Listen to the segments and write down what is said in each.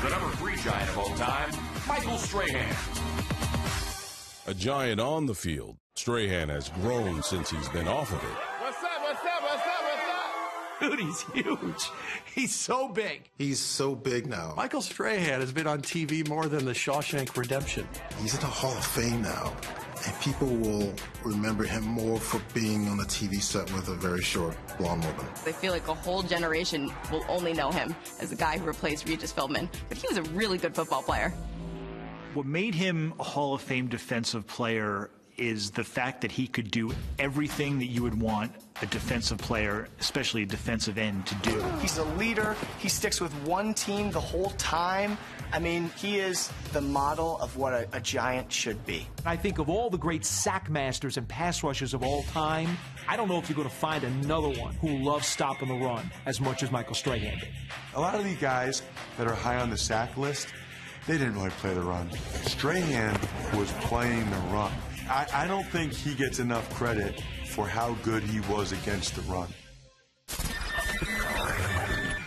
the #3 Giant of all time, Michael Strahan. A giant on the field, Strahan has grown since he's been off of it. What's up? Dude, he's huge. He's so big. He's so big now. Michael Strahan has been on TV more than the Shawshank Redemption. He's in the Hall of Fame now, and people will remember him more for being on a TV set with a very short blonde woman. I feel like a whole generation will only know him as the guy who replaced Regis Philbin, but he was a really good football player. What made him a Hall of Fame defensive player is the fact that he could do everything that you would want a defensive player, especially a defensive end, to do. He's a leader. He sticks with one team the whole time. I mean, he is the model of what a giant should be. I think of all the great sack masters and pass rushers of all time, I don't know if you're going to find another one who loves stopping the run as much as Michael Strahan did. A lot of these guys that are high on the sack list, they didn't really play the run. Strahan was playing the run. I don't think he gets enough credit for how good he was against the run.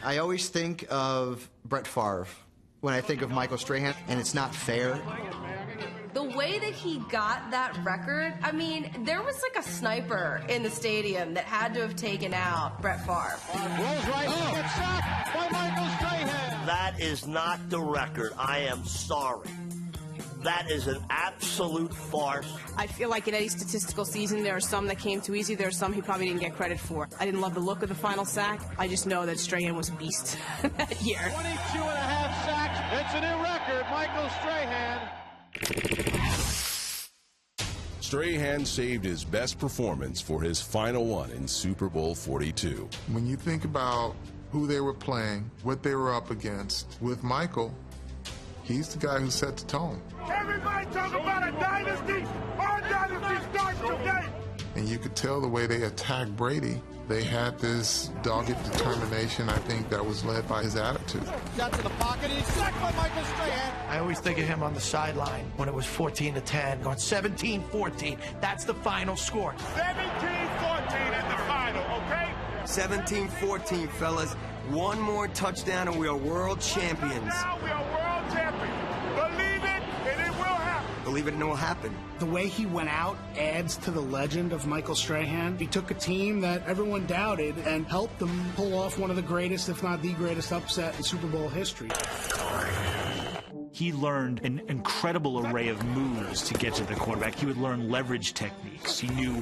I always think of Brett Favre when I think of Michael Strahan, and it's not fair. The way that he got that record, I mean, there was like a sniper in the stadium that had to have taken out Brett Favre. Rolls right, gets stopped by Michael Strahan. That is not the record. I am sorry. That is an absolute farce. I feel like in any statistical season, there are some that came too easy. There are some he probably didn't get credit for. I didn't love the look of the final sack. I just know that Strahan was a beast that year. 22 and a half sacks. It's a new record. Michael Strahan. Strahan saved his best performance for his final one in Super Bowl XLII. When you think about who they were playing, what they were up against, with Michael, he's the guy who set the tone. Everybody talk about a dynasty. Our dynasty starts today. And you could tell the way they attacked Brady. They had this dogged determination, I think, that was led by his attitude. Got to the pocket. He's sacked by Michael Strahan. I always think of him on the sideline when it was 14-10, going 17-14. That's the final score. 17-14 at the final, okay? 17-14, fellas. One more touchdown and we are world champions. Now we are world champions. Believe it and it will happen. Believe it and it will happen. The way he went out adds to the legend of Michael Strahan. He took a team that everyone doubted and helped them pull off one of the greatest, if not the greatest, upset in Super Bowl history. He learned an incredible array of moves to get to the quarterback. He would learn leverage techniques. He knew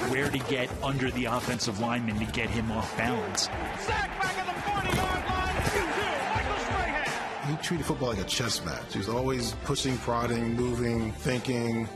where to get under the offensive lineman to get him off balance. Sack back at the 40-yard line. Michael Strahan. He treated football like a chess match. He was always pushing, prodding, moving, thinking,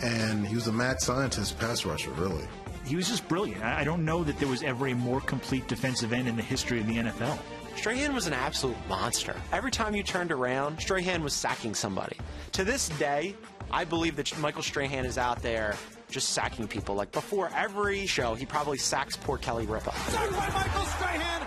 and he was a mad scientist pass rusher, really. He was just brilliant. I don't know that there was ever a more complete defensive end in the history of the NFL. Strahan was an absolute monster. Every time you turned around, Strahan was sacking somebody. To this day, I believe that Michael Strahan is out there just sacking people. Like before every show, he probably sacks poor Kelly Ripa. Sacked by Michael Strahan.